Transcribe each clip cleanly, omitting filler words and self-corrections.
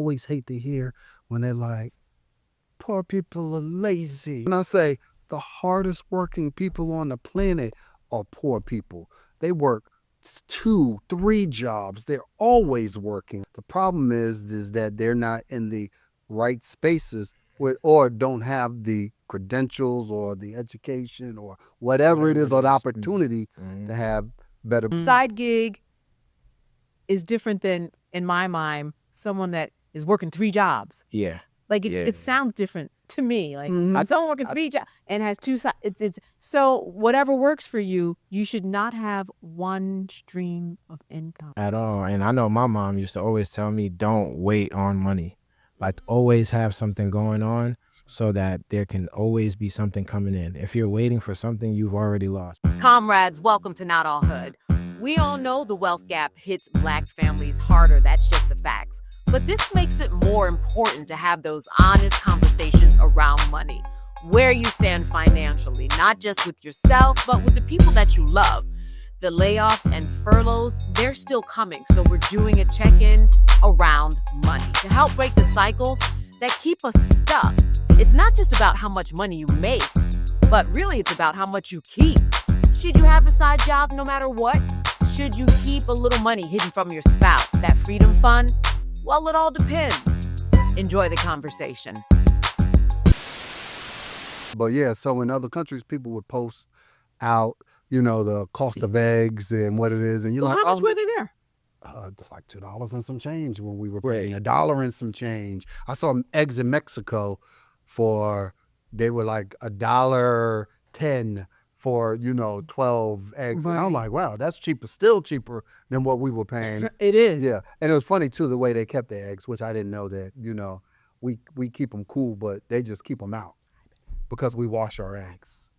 always hate to hear when they're like, poor people are lazy. And I say, the hardest working people on the planet are poor people. They work 2, 3 jobs. They're always working. The problem is that they're not in the right spaces or don't have the credentials or the education or whatever it is or the opportunity to have better. Side gig is different than, in my mind, someone that is working 3 jobs. Yeah. Like it sounds different to me. Like someone working 3 jobs and has 2 sides. It's so whatever works for you. You should not have one stream of income At all. And I know my mom used to always tell me, don't wait on money. Like always have something going on so that there can always be something coming in. If you're waiting for something, you've already lost. Comrades, welcome to Not All Hood. We all know the wealth gap hits Black families harder. That's just the facts. But this makes it more important to have those honest conversations around money, where you stand financially, not just with yourself, but with the people that you love. The layoffs and furloughs, they're still coming, so we're doing a check-in around money to help break the cycles that keep us stuck. It's not just about how much money you make, but really it's about how much you keep. Should you have a side job no matter what? Should you keep a little money hidden from your spouse, that freedom fund? Well, it all depends. Enjoy the conversation. But yeah, so in other countries, people would post out, the cost of eggs and what it is. And you're like, how much were they there? It's like $2 and some change when we were paying $1 and some change. I saw eggs in Mexico they were like $1.10 for, 12 eggs. Right. And I'm like, wow, that's cheaper, still cheaper than what we were paying. It is. Yeah. And it was funny too, the way they kept their eggs, which I didn't know that, we keep them cool, but they just keep them out because we wash our eggs.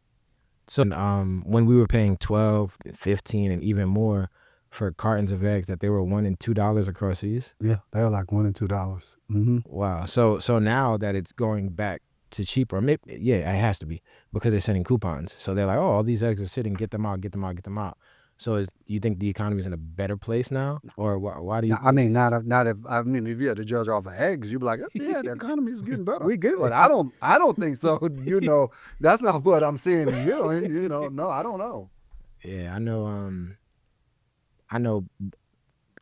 So when we were paying $12, $15, and even more for cartons of eggs, that they were $1 and $2 across these. Yeah, they were like $1 and $2. Mm-hmm. Wow. So now that it's going back to cheaper, maybe, yeah, it has to be because they're sending coupons. So they're like, oh, all these eggs are sitting, get them out, get them out, get them out. So do you think the economy is in a better place now, or why do you? I mean, if you had to judge off of eggs, you'd be like, yeah, the economy is getting better. We good. But I don't think so. That's not what I'm seeing. No, I don't know. Yeah, I know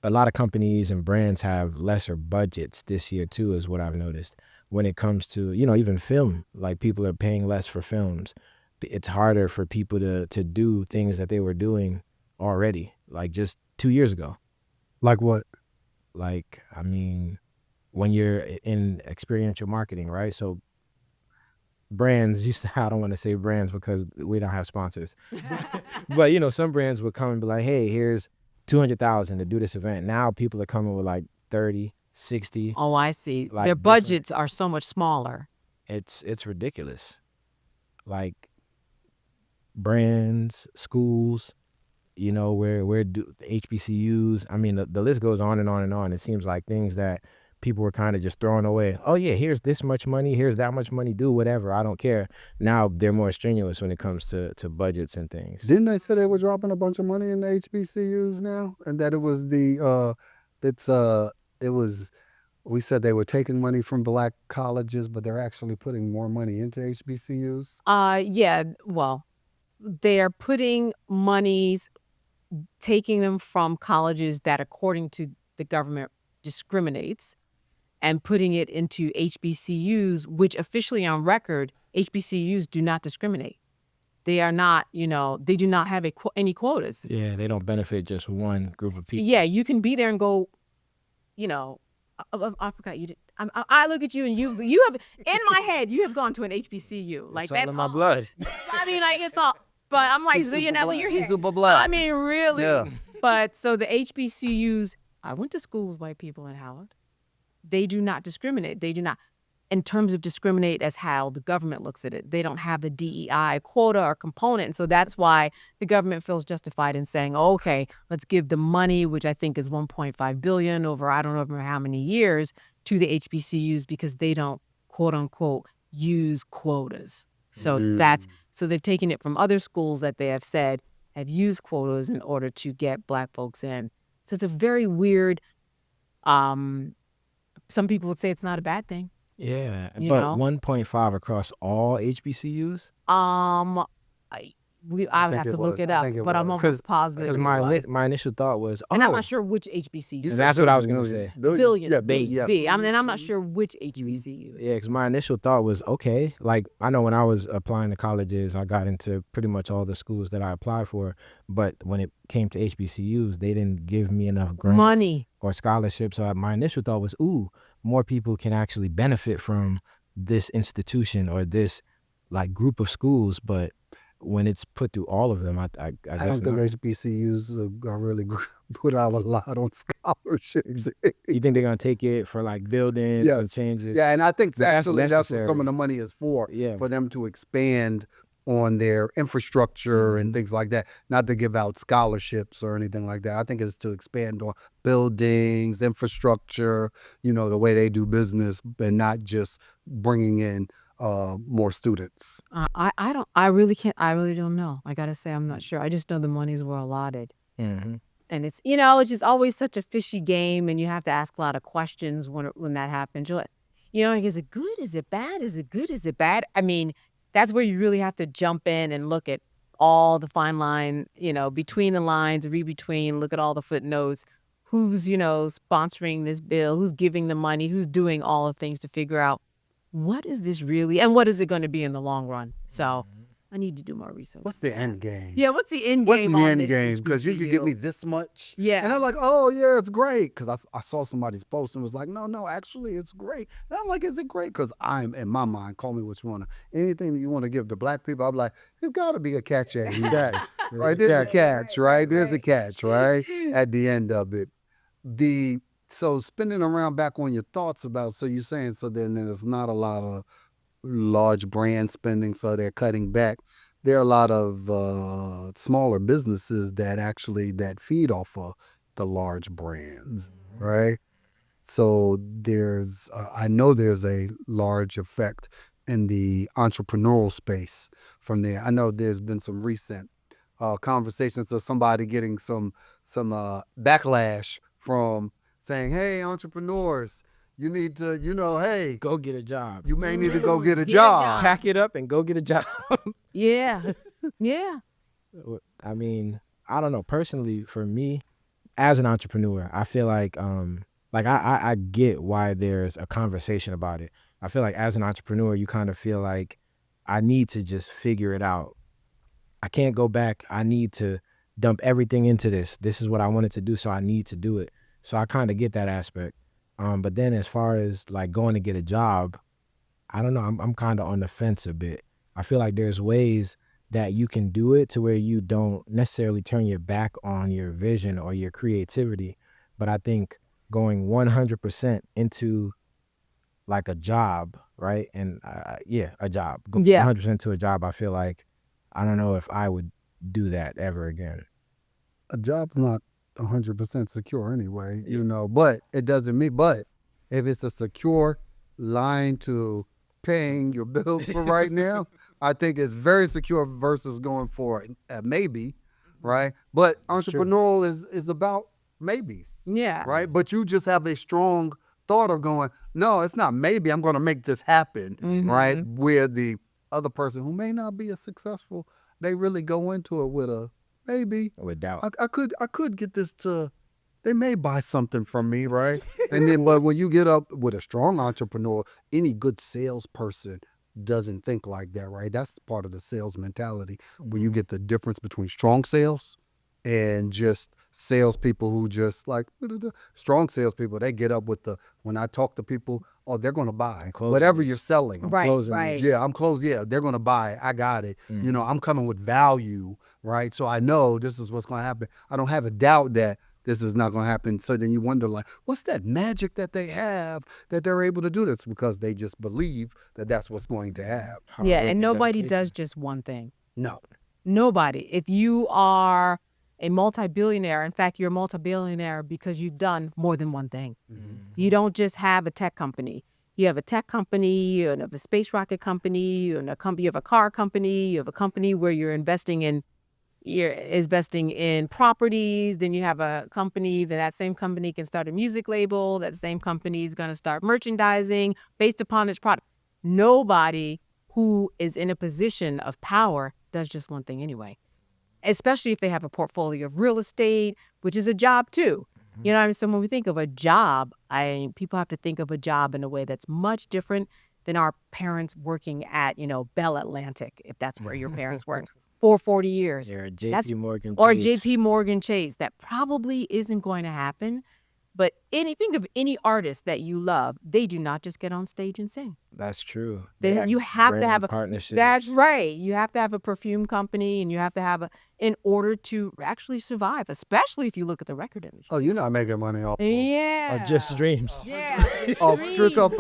a lot of companies and brands have lesser budgets this year too, is what I've noticed. When it comes to, even film, like people are paying less for films. It's harder for people to do things that they were doing already, like just 2 years ago. Like what? Like, I mean, when you're in experiential marketing, right? So brands used to, I don't want to say brands because we don't have sponsors, but some brands would come and be like, hey, here's $200,000 to do this event. Now people are coming with like 30, 60. Oh, I see. Like their budgets are so much smaller. It's ridiculous. Like brands, schools, where do HBCUs, I mean, the list goes on and on and on. It seems like things that people were kind of just throwing away. Oh yeah, here's this much money, here's that much money, do whatever, I don't care. Now they're more strenuous when it comes to budgets and things. Didn't they say they were dropping a bunch of money in the HBCUs now? And that it was we said they were taking money from Black colleges, but they're actually putting more money into HBCUs? Yeah, well, they're putting monies, taking them from colleges that, according to the government, discriminates, and putting it into HBCUs, which officially on record, HBCUs do not discriminate. They are not, they do not have any quotas. Yeah, they don't benefit just one group of people. Yeah, you can be there and go, I forgot you did. I look at you and you have, in my head, you have gone to an HBCU. Like it's all in my blood. I mean, like it's all, but I'm like, Zionella, you're here. He's super Black. I mean, really? Yeah. But so the HBCUs, I went to school with white people at Howard. They do not discriminate. They do not, in terms of discriminate as how the government looks at it. They don't have the DEI quota or component. And so that's why the government feels justified in saying, okay, let's give the money, which I think is $1.5 billion over I don't know how many years, to the HBCUs because they don't, quote unquote, use quotas. So so they've taken it from other schools that they have said have used quotas in order to get Black folks in. So it's a very weird some people would say it's not a bad thing. Yeah, You but know? 1.5 across all HBCUs? I would think have it to look was. it I up, think it but I'm was. almost positive. Because it my was. my initial thought was, And I'm oh, not sure which HBCU. You said that's what I was something gonna million. say. Billion. Yeah, B. yeah. B. And I'm not sure which HBCU. Yeah, because my initial thought was, okay, like I know when I was applying to colleges, I got into pretty much all the schools that I applied for. But when it came to HBCUs, they didn't give me enough grants Money. or scholarships. So my initial thought was, ooh, more people can actually benefit from this institution or this like group of schools. But when it's put through all of them, I I guess don't think not. HBCUs are really put out a lot on scholarships. You think they're gonna take it for like buildings and Yes. changes? Yeah, and I think But that's actually that's what some necessary. of the money is for. Yeah. For them to expand on their infrastructure and things like that. Not to give out scholarships or anything like that. I think it's to expand on buildings, infrastructure, the way they do business, and not just bringing in more students. I really can't. I really don't know. I gotta say, I'm not sure. I just know the monies were allotted. Mm-hmm. And it's, it's just always such a fishy game, and you have to ask a lot of questions when that happens. You're like, is it good? Is it bad? Is it good? Is it bad? I mean, that's where you really have to jump in and look at all the fine line, between the lines, read between, look at all the footnotes, who's, sponsoring this bill, who's giving the money, who's doing all the things to figure out what is this really, and what is it going to be in the long run. So I need to do more research. What's the end game? Yeah, what's the end What's game the on end this game? Because you could give HBCU? me this much. Yeah. And I'm like, oh, yeah, it's great. Because I saw somebody's post and was like, no, actually, it's great. And I'm like, is it great? Because I'm, in my mind, call me what you want to, anything that you want to give to black people, I'm like, there's got to be a catch at the end. Right? There's a catch, right? There's a catch, right? At the end of it. So spinning around back on your thoughts about, so you're saying, so then there's not a lot of large brand spending, so they're cutting back. There are a lot of smaller businesses that feed off of the large brands, right? So I know there's a large effect in the entrepreneurial space from there. I know there's been some recent conversations of somebody getting some backlash from saying, hey, entrepreneurs, you need to, hey, Go get a job. you may need to go get a Get a job. job. Pack it up and go get a job. Yeah. Yeah. I mean, I don't know. Personally, for me, as an entrepreneur, I feel like I get why there's a conversation about it. I feel like as an entrepreneur, you kind of feel like I need to just figure it out. I can't go back. I need to dump everything into this. This is what I wanted to do, so I need to do it. So I kind of get that aspect. But then as far as like going to get a job, I don't know. I'm kind of on the fence a bit. I feel like there's ways that you can do it to where you don't necessarily turn your back on your vision or your creativity. But I think going 100% into like a job, right? And a job. Go Yeah. 100% to a job. I feel like I don't know if I would do that ever again. A job's not 100% secure anyway, but it doesn't mean, but if it's a secure line to paying your bills for right now, I think it's very secure versus going for a maybe, right? But That's true. entrepreneurial is about maybes, Yeah. right? But you just have a strong thought of going, no, it's not maybe, I'm going to make this happen, right? Where the other person who may not be as successful, they really go into it with a maybe. With doubt. I could get this to, they may buy something from me, right? And then, but when you get up with a strong entrepreneur, any good salesperson doesn't think like that, right? That's part of the sales mentality. When you get the difference between strong sales and just salespeople who just like strong salespeople, they get up with when I talk to people, they're going to buy Closing whatever these. you're selling. Right. closing Right. these. Yeah, I'm close. Yeah, they're going to buy it. I got it. I'm coming with value, right? So I know this is what's going to happen. I don't have a doubt that this is not going to happen. So then you wonder, like, what's that magic that they have that they're able to do this? Because they just believe that that's what's going to happen. Hard Yeah. work And nobody dedication. does just one thing. No. Nobody. If you are a multi-billionaire, in fact, you're a multi-billionaire because you've done more than one thing. You don't just have a tech company. You have a tech company, you have a space rocket company, you have a car company, you have a company where you're investing in is investing in properties. Then you have a company, that same company can start a music label. That same company is going to start merchandising based upon its product. Nobody who is in a position of power does just one thing anyway, especially if they have a portfolio of real estate, which is a job too. You know what I mean? So when we think of a job, people have to think of a job in a way that's much different than our parents working at, Bell Atlantic, if that's where your parents worked, for 40 years. Or JP Morgan Or Chase. JP Morgan Chase. That probably isn't going to happen. But think of any artist that you love, they do not just get on stage and sing. That's true. You have to Brand have a partnership. That's right. You have to have a perfume company, and you have to have in order to actually survive, especially if you look at the record industry. Oh, you're not making money off. Yeah. Or just streams. Yeah. Trick up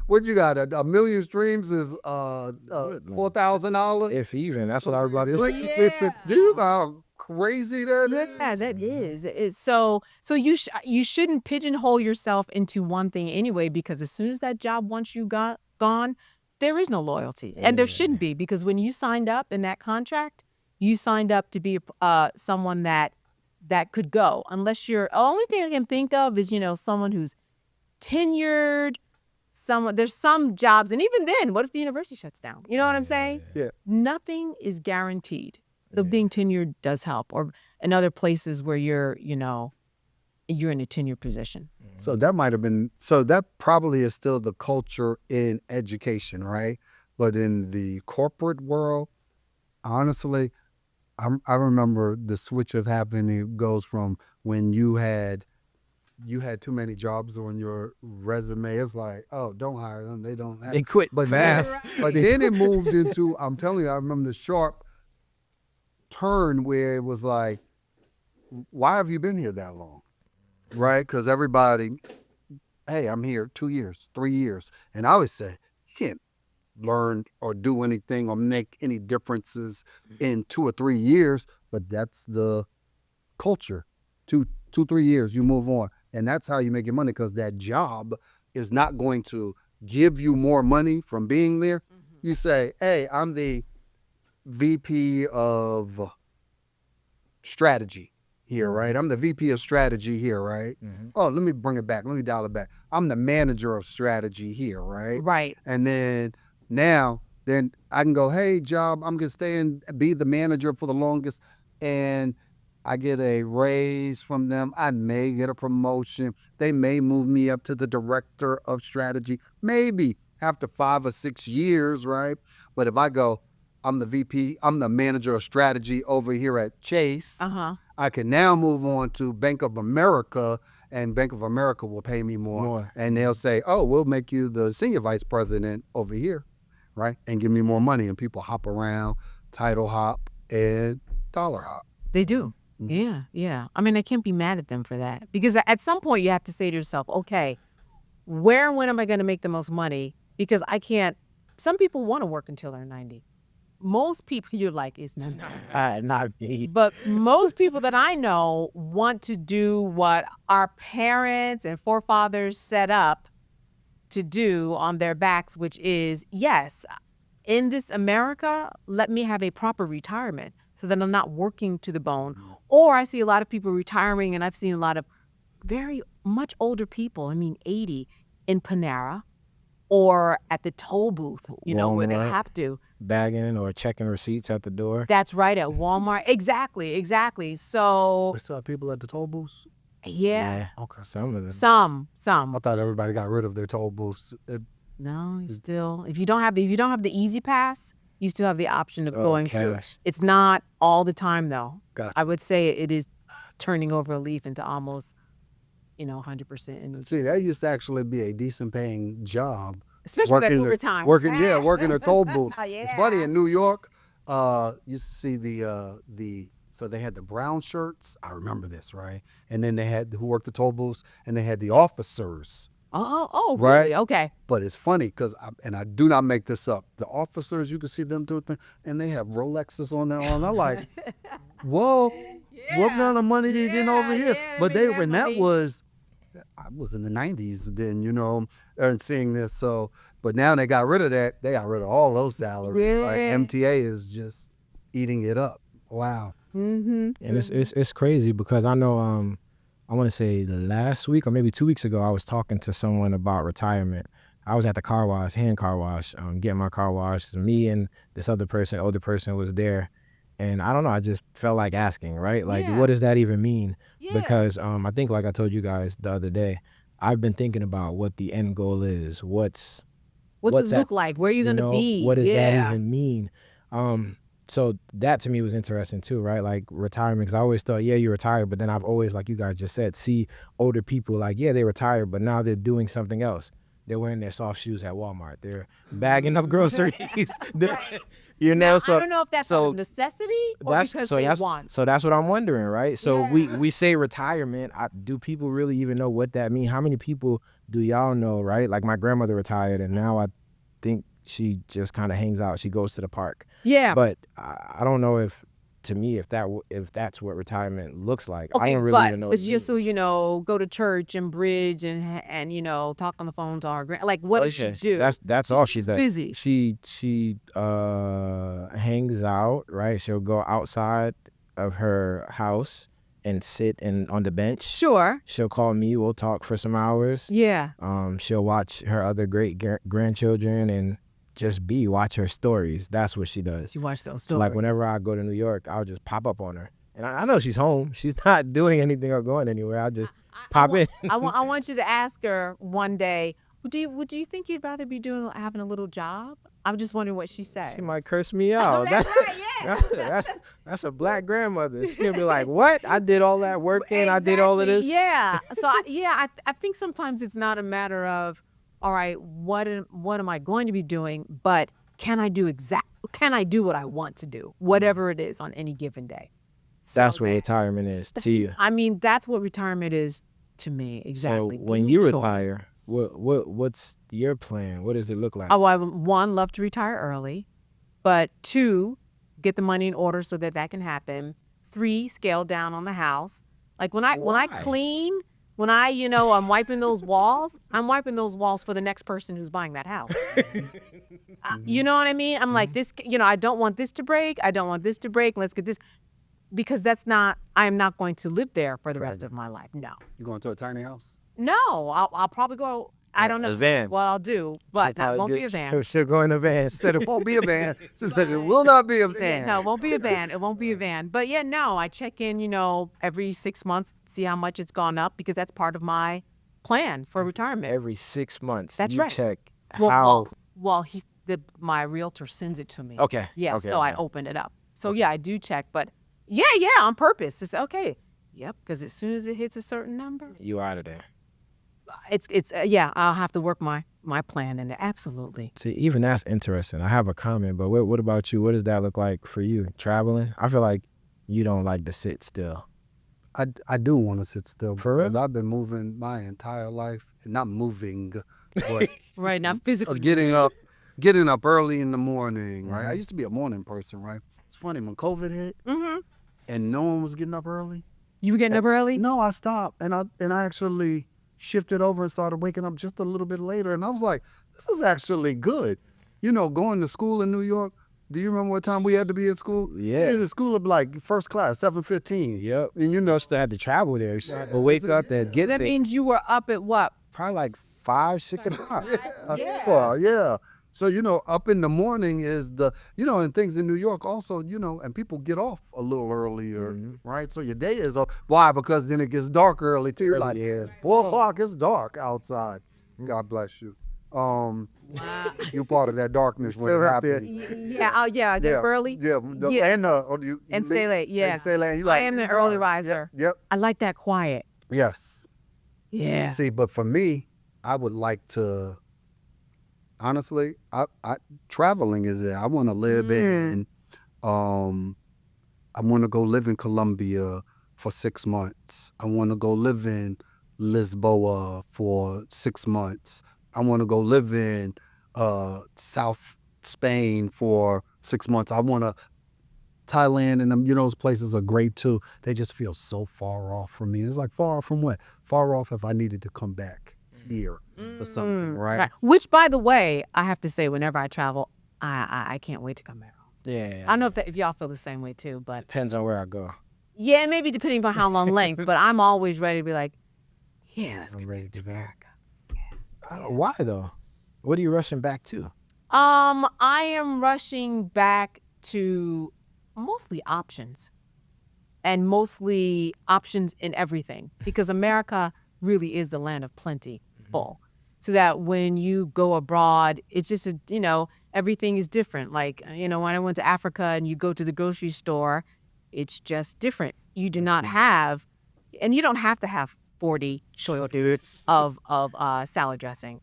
what you got? A million streams is $4,000. If even. That's what everybody is. Yeah. Dude, how crazy that is. Yeah, that is. So you shouldn't pigeonhole yourself into one thing anyway, because as soon as that job once you gone, there is no loyalty, and there shouldn't be, because when you signed up in that contract, you signed up to be someone that could go, unless you're. The only thing I can think of is someone who's tenured. There's some jobs, and even then, what if the university shuts down? You know what I'm saying? Yeah. Nothing is guaranteed. So being tenured does help, or in other places where you're in a tenured position. So that probably is still the culture in education, right? But in the corporate world, honestly, I remember the switch of happening. It goes from when you had too many jobs on your resume. It's like, oh, don't hire them. They don't have. They quit fast. But then it moved into, I'm telling you, I remember the sharp turn where it was like, why have you been here that long? Right? Because everybody, hey, I'm here 2 years, 3 years. And I always say, you can't learn or do anything or make any differences in 2 or 3 years, but that's the culture. 3 years, you move on. And that's how you make your money, because that job is not going to give you more money from being there. You say, hey, I'm the VP of strategy here, right? I'm the VP of strategy here, right? Oh, let me bring it back. Let me dial it back. I'm the manager of strategy here, right? Right. And then then I can go, hey, job, I'm going to stay and be the manager for the longest. And I get a raise from them. I may get a promotion. They may move me up to the director of strategy, maybe after 5 or 6 years, right? But if I go, I'm the VP, I'm the manager of strategy over here at Chase. I can now move on to Bank of America, and Bank of America will pay me more. And they'll say, oh, we'll make you the senior vice president over here, right? And give me more money. And people hop around, title hop and dollar hop. They do. Yeah. I mean, I can't be mad at them for that, because at some point you have to say to yourself, okay, where and when am I going to make the most money? Because I can't. Some people want to work until they're 90. Most people, you're like, it's not me. But most people that I know want to do what our parents and forefathers set up to do on their backs, which is, yes, in this America, let me have a proper retirement so that I'm not working to the bone. Or I see a lot of people retiring, and I've seen a lot of very much older people, 80, in Panera or at the toll booth, where they have to. Bagging or checking receipts at the door. That's right, at Walmart. Exactly. So We still have people at the toll booths? yeah. Okay. Some of them. Some. I thought everybody got rid of their toll booths. No, you still, if you don't have the Easy Pass, you still have the option of going through. Cash. It's not all the time though. Gotcha. I would say it is turning over a leaf into almost 100% in See, that used to actually be a decent paying job. especially that overtime. Working a toll booth. Yeah. It's funny, in New York, you used to see so they had the brown shirts. I remember this, right? And then they had who worked the toll booths, and they had the officers. Oh, Right. really? Okay. But it's funny because, I do not make this up, the officers, you can see them do it, and they have Rolexes on their arm. I'm like, whoa, what kind of money they getting over here? yeah, But they make that that money. I was in the 90s then, and seeing this. So, but now they got rid of that. They got rid of all those salaries. Really? Like, MTA is just eating it up. Wow. Mm-hmm. And it's crazy because I know I want to say last week or maybe 2 weeks ago I was talking to someone about retirement. I was at the car wash, hand car wash, getting my car washed. Me and this other person, older person, was there, and I don't know. I just felt like asking, right? Like, Yeah. what does that even mean? Yeah. Because I think, like I told you guys the other day, I've been thinking about what the end goal is. What's what's it that- look like? Where are you gonna be? What does that Yeah. even mean? So that to me was interesting too, right? Like retirement, because I always thought, yeah, you retired, but then I've always, like you guys just said, see older people like, yeah, they retired, but now they're doing something else. They're wearing their soft shoes at Walmart. They're bagging up groceries. You know, Now, so I don't know if that's so out of necessity or that's because so they that's want. so that's what I'm wondering, right? So Yeah. we say retirement. Do people really even know what that means? How many people do y'all know, right? Like my grandmother retired, and now I think she just kind of hangs out. She goes to the park. Yeah. But I don't know if, to me, if that's what retirement looks like. I Okay, don't really but even know. it's just so go to church and bridge and talk on the phone to our like what does she do? That's She's all she just does. busy. She hangs out, right? She'll go outside of her house and sit on the bench. Sure. She'll call me. We'll talk for some hours. Yeah. She'll watch her other great grandchildren and just watch her stories. That's what she does. You watch those So stories. like whenever I go to New York, I'll just pop up on her. And I know she's home. She's not doing anything or going anywhere. I'll just pop in. I want you to ask her one day. Do you think you'd rather be having a little job? I'm just wondering what she says. She might curse me out. That's right, yeah. That's a black grandmother. She'll be like, "What? I did all that work and I did all of this." Yeah. So I think sometimes it's not a matter of, all right, what am I going to be doing, but can I do what I want to do, whatever it is on any given day. So That's what retirement is to you. I mean, that's what retirement is to me. Exactly. So when you retire, what's your plan? What does it look like? Oh, I one, love to retire early, but 2, get the money in order so that can happen. 3, scale down on the house. Like when I clean, when I'm wiping those walls, I'm wiping those walls for the next person who's buying that house. You know what I mean? I'm like this, I don't want this to break. I don't want this to break. Let's get this, because I am not going to live there for the rest of my life. No. You going to a tiny house? No, I'll probably go. I don't know A van. what I'll do, but it won't be a van. She'll go in a van. Said it won't be a van. She said it will not be a van. No, it won't be a van. It won't be a van. But yeah, no, I check in, every 6 months, see how much it's gone up, because that's part of my plan for retirement. Every 6 months. That's you right. check Well, how. well, my realtor sends it to me. Okay. Yeah, okay, so I okay. open it up. So yeah, I do check, but yeah, on purpose. It's okay. Yep, because as soon as it hits a certain number, You out of there. I'll have to work my plan in there. Absolutely. See, even that's interesting. I have a comment, but what about you? What does that look like for you? Traveling? I feel like you don't like to sit still. I do want to sit still. For real? Because I've been moving my entire life. Not moving, but Right now, physically. getting up early in the morning, right? I used to be a morning person, right? It's funny, when COVID hit and no one was getting up early. You were getting up early? No, I stopped and I actually shifted over and started waking up just a little bit later. And I was like, this is actually good. Going to school in New York. Do you remember what time we had to be at school? Yeah. The school would be like first class, 7:15. Yep. And still had to travel there. But wake up and get That there. means you were up at what? Probably like 5, 6 o'clock. Well, yeah. So, up in the morning is and things in New York also, and people get off a little earlier, right? So your day is up. Why? Because then it gets dark early too. You're like, 4 o'clock, it's dark outside. God bless you. You're part of that darkness when it happens. Yeah, get up early. Yeah. And stay late, yeah. And stay late. You I am an early riser. Yep. I like that quiet. Yes. Yeah. See, but for me, I would like to, honestly, I traveling is it. I want to live in, I want to go live in Colombia for 6 months. I want to go live in Lisboa for 6 months. I want to go live in South Spain for 6 months. I want to, Thailand and them, those places are great too. They just feel so far off from me. It's like, far off from what? Far off if I needed to come back here for something, right? Which, by the way, I have to say, whenever I travel, I can't wait to come back home. Yeah. I don't know if y'all feel the same way too, but Depends on where I go. yeah, maybe depending on how long length. But I'm always ready to be like, yeah, let's I'm get ready back to to go. America. Why though? What are you rushing back to? I am rushing back to mostly options, and mostly options in everything, because America really is the land of plenty, full. So that when you go abroad, it's just everything is different. Like when I went to Africa and you go to the grocery store, it's just different. You do not have, and you don't have to have 40 choices of salad dressing.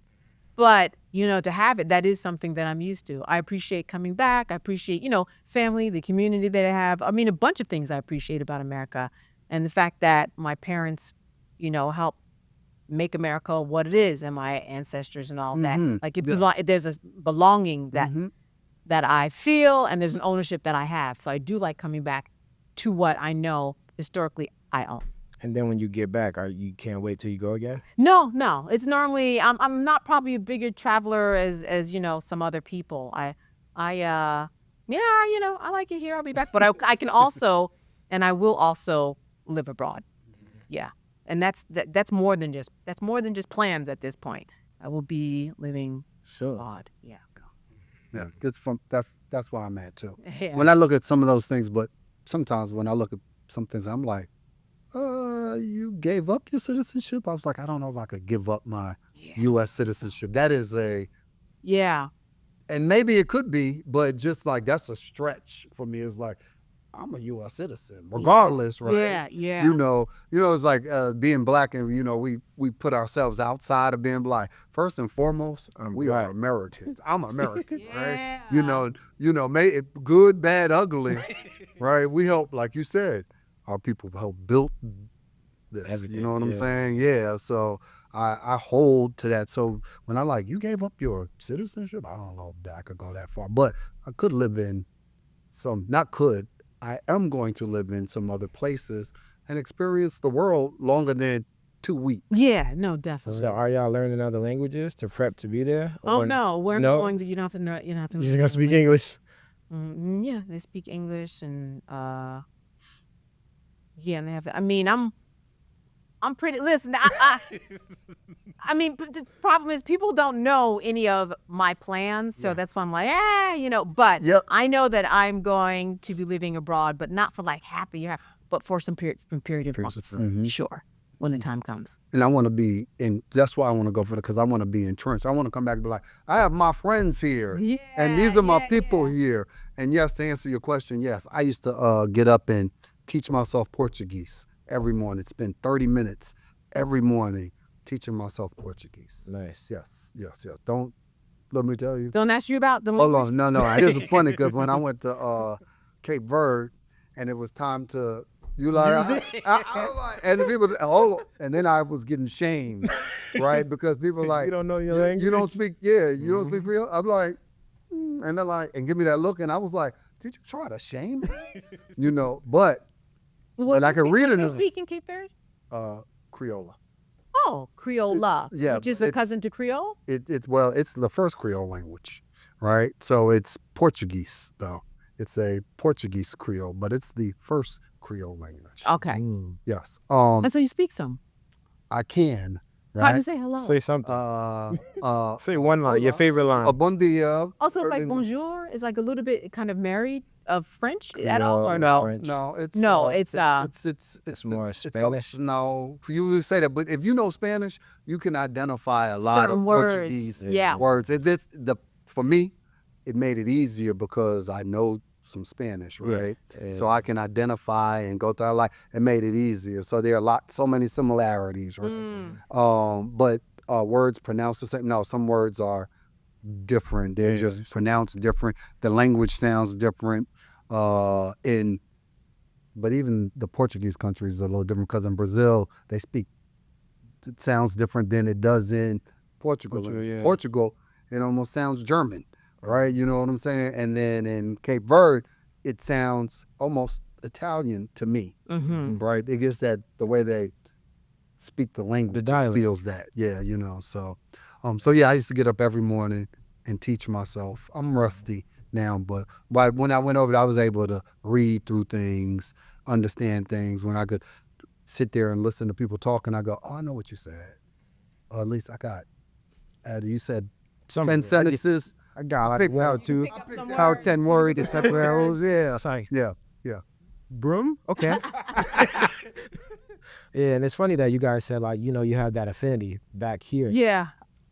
But, to have it, that is something that I'm used to. I appreciate coming back. I appreciate, family, the community that I have. I mean, a bunch of things I appreciate about America. And the fact that my parents, helped make America what it is, and my ancestors and all that. Like there's a belonging that I feel, and there's an ownership that I have. So I do like coming back to what I know historically I own. And then when you get back, you can't wait till you go again? No. It's normally I'm not probably a bigger traveler as some other people. I like it here. I'll be back, but I can also, and I will also live abroad. Yeah, and that's more than just plans at this point. I will be living abroad. Yeah. Yeah, that's where I'm at too. Yeah. When I look at some of those things, but sometimes when I look at some things, I'm like, you gave up your citizenship? I was like, I don't know if I could give up my U.S. citizenship. That is Yeah. and maybe it could be, but just like that's a stretch for me. It's like, I'm a U.S. citizen, regardless, right? Yeah. It's like being black, and we put ourselves outside of being black. First and foremost, we are Americans. I'm American, right? Good, bad, ugly, right? We help, like you said, our people help build this. You know what I'm saying? Yeah. So I hold to that. So when I you gave up your citizenship, I don't know if I could go that far, but I could live in I am going to live in some other places and experience the world longer than 2 weeks. Yeah. No, definitely. So are y'all learning other languages to prep to be there? Oh no, we're going to. You don't have to know. You don't have to. You're just gonna speak English? Yeah, they speak English, and and they have. I mean, I'm pretty. Listen, I mean, but the problem is people don't know any of my plans, so that's why I'm like, But I know that I'm going to be living abroad, but not for like half a year, but for some period of months. Sure, when the time comes. And I want to be in. That's why I want to go for it, because I want to be entrenched. I want to come back and be like, I have my friends here, and these are my people here. And yes, to answer your question, yes, I used to get up and teach myself Portuguese every morning. Spend 30 minutes every morning teaching myself Portuguese. Nice. Yes. Don't let me tell you. Don't ask you about the Hold language. on, no. It was funny because when I went to Cape Verde and it was time to and the people and then I was getting shamed, right? Because people like, you don't know your language. You don't speak speak Creole. I'm like, and they're like, and give me that look, and I was like, did you try to shame me? But What I can read it. They speak in Cape Verde? Creola. Oh, Creola. Yeah, Which is a cousin to Creole? It's the first Creole language, right? So it's Portuguese, though. It's a Portuguese Creole, but it's the first Creole language. Okay. Yes. And so you speak some. I can. How do you Right? say hello? Say something. Uh, Say one line, your favorite line. bon dia. Also, it's like in- bonjour is like a little bit kind of married of French at all? Or No. no? No, it's it's more Spanish? No, you would say that, but if you know Spanish, you can identify a lot Certain of words, Portuguese yeah. words. For me, it made it easier because I know some Spanish, right? Yeah. So I can identify and go through it made it easier. So there are so many similarities, right? But words pronounced the same. No, some words are different. They're just pronounced different. The language sounds different. But even the Portuguese countries are a little different because in Brazil it sounds different than it does in Portugal. Portugal, it almost sounds German, right? You know what I'm saying? And then in Cape Verde, it sounds almost Italian to me, right? It gets that the way they speak the language, The dialect. feels that, yeah. So yeah, I used to get up every morning, and teach myself. I'm rusty now, but when I went over there, I was able to read through things, understand things. When I could sit there and listen to people talking, I go, oh, I know what you said. Or at least I got. You said 10 sentences. I got like Pick one or out two. How 10 words to separate arrows. Yeah. It's like Yeah. broom. Okay. Yeah, and it's funny that you guys said like you have that affinity back here. Yeah.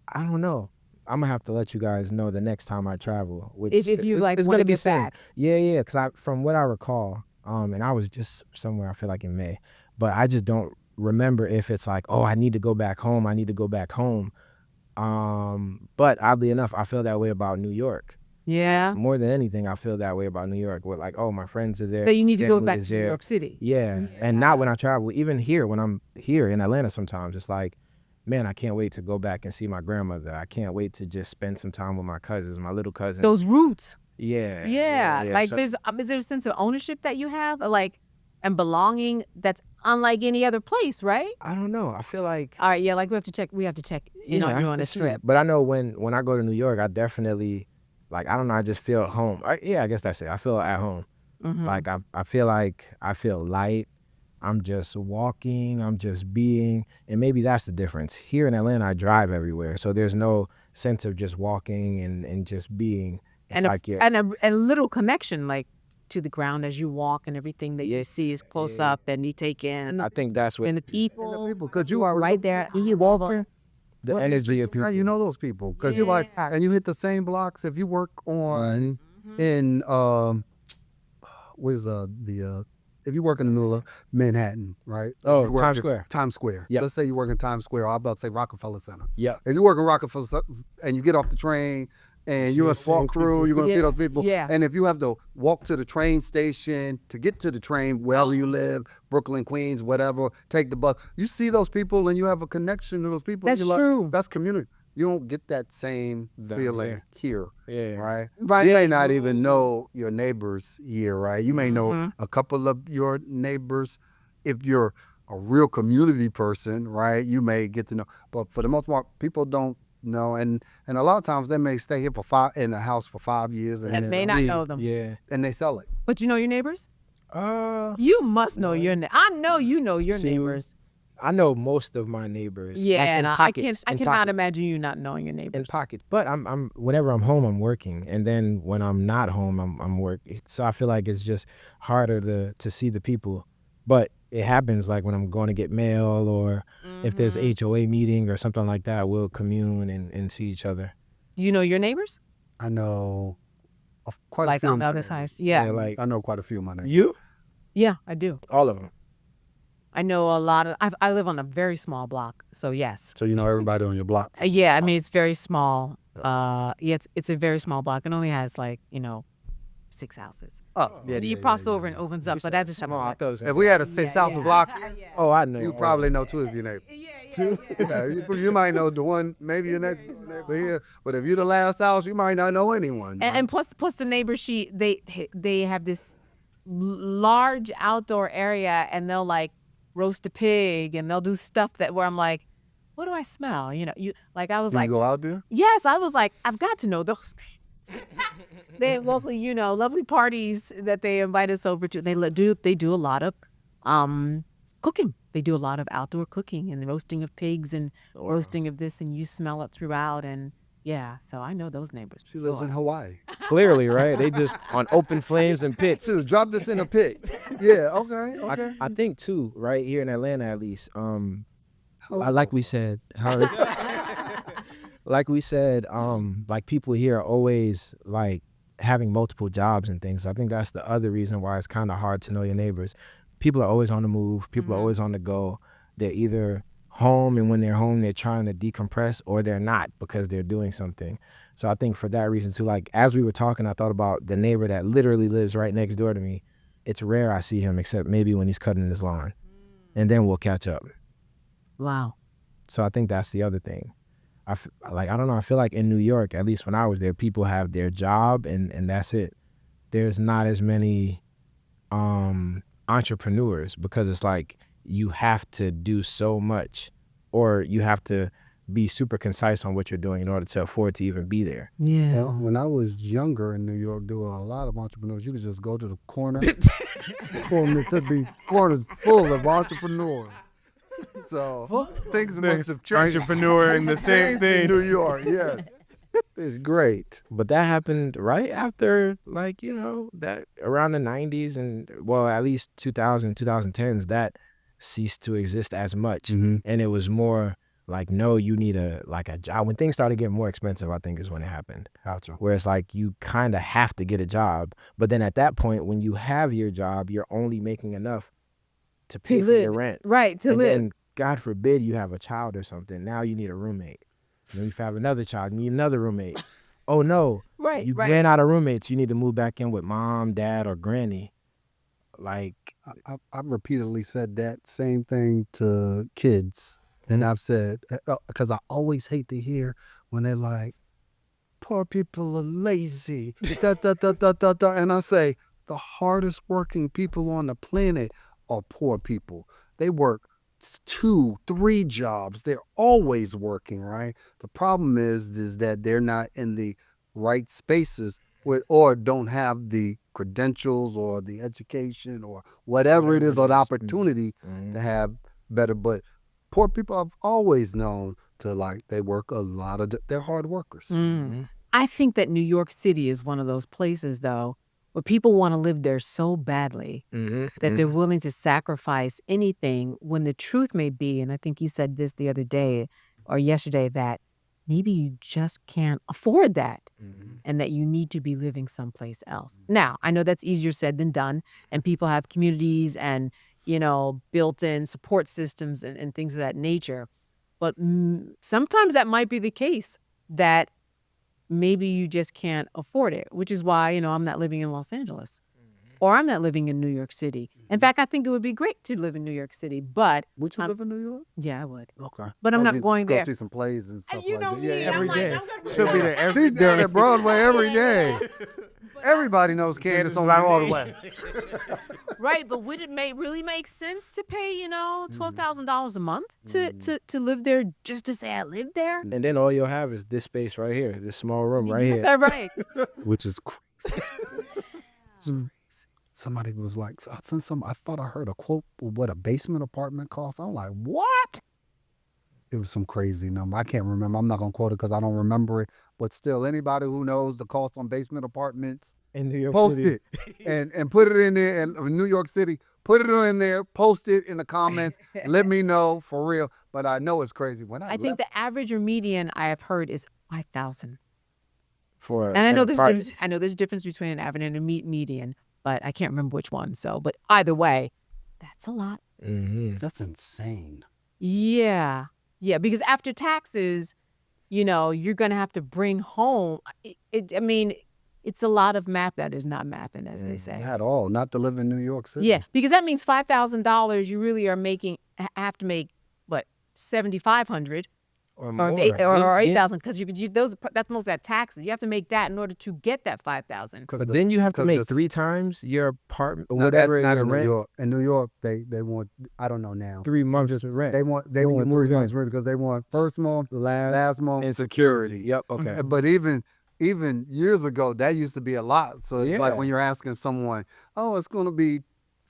I don't know. I'm gonna have to let you guys know the next time I travel. Which If you it's like gonna want to be get same. back. Yeah. Because from what I recall, and I was just somewhere I feel like in May, but I just don't remember if it's like, oh, I need to go back home. I need to go back home. But oddly enough, I feel that way about New York. Yeah. More than anything, I feel that way about New York. With like, oh, my friends are there. That you need to go family back is to New there. York City. Yeah. And not when I travel. Even here, when I'm here in Atlanta sometimes, it's like, man, I can't wait to go back and see my grandmother. I can't wait to just spend some time with my cousins, my little cousins. Those roots. Yeah. Yeah. Like So- is there a sense of ownership that you have, and belonging that's unlike any other place, right? I don't know. I feel like All right. Yeah. Like we have to check in I on you have on to this see. trip. But I know when I go to New York, I definitely I don't know. I just feel at home. I guess that's it. I feel at home. Mhm. Like I feel like I feel light. I'm just walking. I'm just being, and maybe that's the difference. Here in Atlanta, I drive everywhere, so there's no sense of just walking and just being. It's and like a little connection to the ground as you walk, and everything that you see is close up and you take in, I think that's what and the people, Because you are right there. You walking. the energy of people. You know those people because you like, and you hit the same blocks. If you work on in if you work in the middle of Manhattan, right? Oh, You work Times in Square. Times Square. Yep. Let's say you work in Times Square. Or I'm about to say Rockefeller Center. Yeah. If you work in Rockefeller and you get off the train and you see the walk same through, people. you're gonna see those people. Yeah. And if you have to walk to the train station to get to the train, wherever you live, Brooklyn, Queens, whatever, take the bus. You see those people and you have a connection to those people. That's You're like, true. that's community. You don't get that same Down feeling here, Yeah. right? Right. You may not even know your neighbors here, right? You may know a couple of your neighbors. If you're a real community person, right, you may get to know. But for the most part, people don't know. And a lot of times they may stay here in the house for 5 years and That then may not leave, know them. Yeah. and they sell it. But you know your neighbors? Uh, You must know your I know you know your See, neighbors. I know most of my neighbors. Yeah, like, in and I pockets, I in cannot pockets. imagine you not knowing your In neighbors. pockets, but I'm whenever I'm home, I'm working, and then when I'm not home, I'm working. So I feel like it's just harder to see the people. But it happens like when I'm going to get mail or if there's HOA meeting or something like that, we'll commune and see each other. You know your neighbors? I know quite a Like few. on of the my other neighbors. side. Yeah. like I know quite a few of my neighbors. you, Yeah, I do. all of them. I know a lot of I live on a very small block, so yes. So you know everybody on your block. Yeah, I mean it's very small. Yeah, it's a very small block. It only has 6 houses. Oh, You cross over and opens up, but that's just If we had a 6-house block, Oh, I know. you probably know 2 of your neighbors. Yeah, you might know the one, maybe your next neighbor here, but if you're the last house, you might not know anyone. And plus the neighbors, they have this large outdoor area, and they'll roast a pig, and they'll do stuff where I'm like, what do I smell? I was Do like, you go out there? yes, I was like, I've got to know those. They have lovely parties that they invite us over to. They do a lot of cooking. They do a lot of outdoor cooking and roasting of pigs and roasting of this, and you smell it throughout. And yeah, so I know those neighbors. She lives in Hawaii. Clearly, right? They just on open flames and pits. So drop this in a pit. Yeah, okay. I think too, right here in Atlanta at least. Like we said, like people here are always having multiple jobs and things. I think that's the other reason why it's kind of hard to know your neighbors. People are always on the move. People are always on the go. They're either home, and when they're home, they're trying to decompress, or they're not because they're doing something. So I think for that reason too, as we were talking, I thought about the neighbor that literally lives right next door to me. It's rare I see him except maybe when he's cutting his lawn, and then we'll catch up. Wow. So I think that's the other thing. I don't know. I feel like in New York, at least when I was there, people have their job and that's it. There's not as many entrepreneurs because it's like you have to do so much, or you have to be super concise on what you're doing in order to afford to even be there. Yeah. Well, when I was younger in New York, there were a lot of entrepreneurs. You could just go to the corner, there'd be corners full of entrepreneurs. So things must have changed. Entrepreneur in the same In thing. New York, yes. It's great. But that happened right after, like, you know, that around the 90s and, well, at least 2010s, that ceased to exist as much. Mm-hmm. And it was more like, no, you need a job. When things started getting more expensive, I think is when it happened. Gotcha. Where it's like you kind of have to get a job. But then at that point, when you have your job, you're only making enough to pay for your rent. Right, to And live. then, God forbid, you have a child or something. Now you need a roommate. And then if you have another child, you need another roommate. Oh, no. Right, You right. ran out of roommates. You need to move back in with mom, dad, or granny. Like, I've repeatedly said that same thing to kids. And I've said, because I always hate to hear when they're like, poor people are lazy, da, da, da, da, da, da. And I say, the hardest working people on the planet are poor people. They work 2, 3 jobs. They're always working, right? The problem is that they're not in the right spaces or don't have the credentials or the education or whatever it is or the opportunity to have better. But poor people I've always known to, like, they work a lot of, they're hard workers. Mm. I think that New York City is one of those places, though, where people want to live there so badly that they're willing to sacrifice anything, when the truth may be, and I think you said this the other day or yesterday, that maybe you just can't afford that and that you need to be living someplace else. Now, I know that's easier said than done, and people have communities and, you know, built-in support systems and things of that nature. But sometimes that might be the case, that maybe you just can't afford it, which is why, you know, I'm not living in Los Angeles or I'm not living in New York City. In fact, I think it would be great to live in New York City, but Would you live in New York? yeah, I would. Okay. But I'm not going go there. see some plays and stuff You like know that. me, Yeah, I'm every like, day. I'm gonna She'll be there every day. She's down at Broadway every day. Everybody knows Candace on Broadway. Right, but would it really make sense to pay, you know, $12,000 a month to live there, just to say I live there? and then all you'll have is this space right here, this small room right here. That's right. Which is crazy. Somebody was like, I thought I heard a quote of what a basement apartment costs. I'm like, what? It was some crazy number. I can't remember. I'm not going to quote it because I don't remember it. But still, anybody who knows the cost on basement apartments, In New York post City. it and put it in there. And New York City, put it in there, post it in the comments. Let me know for real. But I know it's crazy. When I think the average or median I have heard is 5,000. For And I know an there's a difference between an average and a median, but I can't remember which one. So, but either way, that's a lot. That's insane. Yeah. Yeah, because after taxes, you know, you're going to have to bring home. I mean, it's a lot of math that is not mathing, as they say. At all. Not to live in New York City. Yeah, because that means $5,000. You really are have to make what, $7,500 or or $8,000, because that's most of that taxes. You have to make that in order to get that $5,000. But then you have to 'cause make this- 3 times your apartment, No, whatever that's not your in rent. New York. In New York, they want, I don't know now. 3 months of rent. They want want 3 3 months rent because they want first month, last month, and security. Yep. Okay. But even years ago, that used to be a lot. So it's like Yeah. when you're asking someone, oh, it's going to be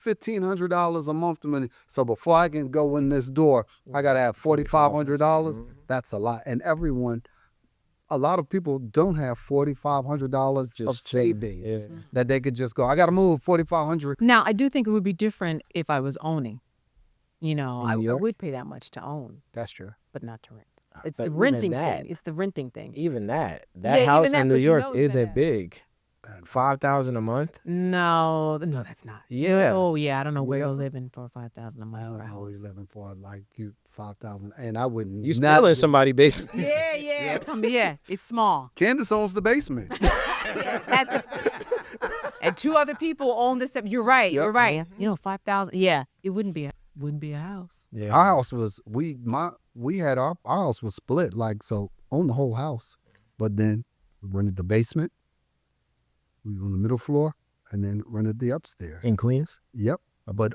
$1,500 a month to me. So before I can go in this door, I got to have $4,500. That's a lot. And a lot of people don't have $4,500 of Just save. savings that they could just go, I got to move $4,500. Now, I do think it would be different if I was owning. You know, In I New York? would pay that much to own, That's true. but not to rent. It's But the even renting that- thing. It's the renting thing. Even that Yeah, house even that, in New but you York know isn't that. big. 5,000 a month. No, that's not. Yeah. Oh, yeah. I don't know where you're living for $5,000 a month I for a don't know, house. 11 for like you 5,000, and I wouldn't. You not- still in somebody's basement. Yeah. It's small. Candace owns the basement. And 2 other people own this. You're right. Yep. You're right. You know, 5,000. Yeah, it wouldn't be a house. Yeah. Our house was our house was split, like, so owned the whole house, but then we rented the basement. We were on the middle floor, and then rented the upstairs. In Queens. Yep, but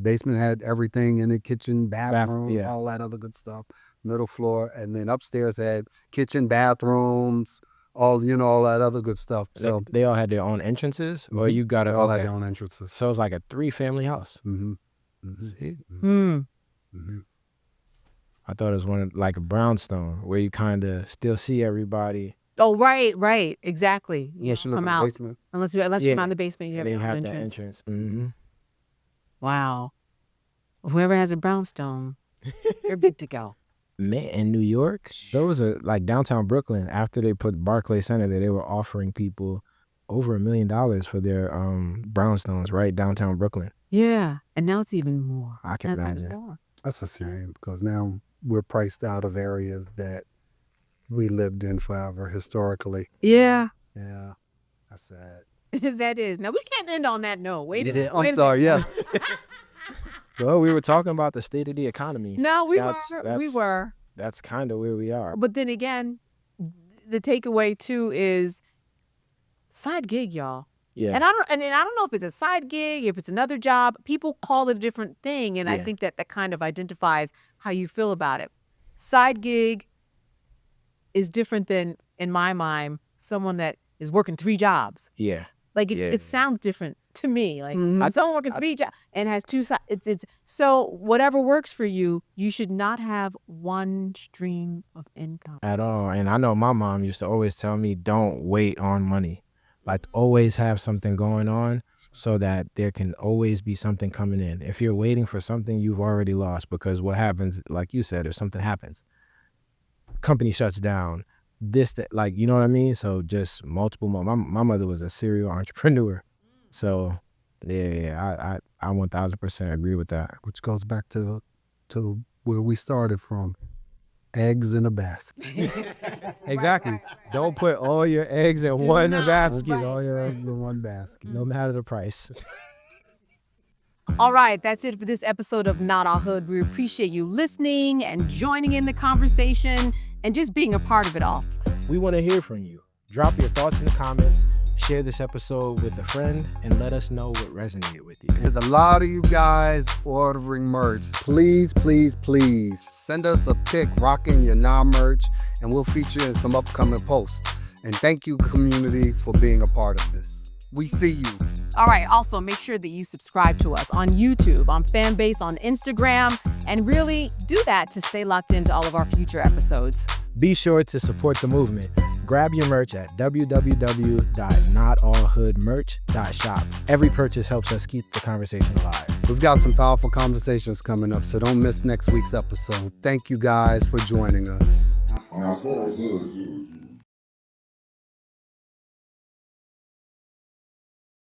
basement had everything in the kitchen, bathroom, yeah. all that other good stuff. middle floor, and then upstairs had kitchen, bathrooms, all that other good stuff. So They all had their own entrances, or you got they to all had their own entrances. So it's like a 3-family house. Mm-hmm. See? Hmm. Mm-hmm. I thought it was one of, like a brownstone, where you kind of still see everybody. Oh, right, exactly. You Unless you live come in the out basement. unless Yeah. you're in the basement. You have And your they own have that entrance. entrance. Mm-hmm. Wow. Whoever has a brownstone, you're good to go. Man, in New York, there was like downtown Brooklyn, after they put Barclays Center there, they were offering people over $1 million for their brownstones right downtown Brooklyn. Yeah, and now it's even more. I can imagine. That's a shame because now we're priced out of areas that we lived in forever historically. Yeah, Yeah, that's sad. that is. Now we can't end on that note. Wait a minute. I'm wait a sorry. minute. Yes. Well, we were talking about the state of the economy. No, we That's- were. That's kind of where we are. But then again, the takeaway too is side gig, y'all. Yeah. And I don't know if it's a side gig, if it's another job. People call it a different thing, and I Yeah. think that kind of identifies how you feel about it. Side gig is different than, in my mind, someone that is working 3 jobs. Yeah. Like Yeah. it sounds different to me. Like Mhm. someone working 3 jobs and has 2 sides. It's so whatever works for you. You should not have one stream of income. At all. And I know my mom used to always tell me, don't wait on money. Like, always have something going on so that there can always be something coming in. If you're waiting for something, you've already lost, because what happens, like you said, if something happens, company shuts down, that, like, you know what I mean? So just multiple, my mother was a serial entrepreneur. So yeah, I 1000% agree with that. Which goes back to where we started from. Eggs in a basket. Exactly. Don't put all your eggs in one not. basket, Right. All your eggs in one basket. no matter the price. All right, that's it for this episode of Not All Hood. We appreciate you listening and joining in the conversation and just being a part of it all. We want to hear from you. Drop your thoughts in the comments, share this episode with a friend, and let us know what resonated with you. There's a lot of you guys ordering merch. Please, please, please send us a pic rocking your merch, and we'll feature in some upcoming posts. And thank you, community, for being a part of this. We see you. All right, also make sure that you subscribe to us on YouTube, on Fanbase, on Instagram, and really do that to stay locked into all of our future episodes. Be sure to support the movement. Grab your merch at www.notallhoodmerch.shop. Every purchase helps us keep the conversation alive. We've got some powerful conversations coming up, so don't miss next week's episode. Thank you guys for joining us. Now,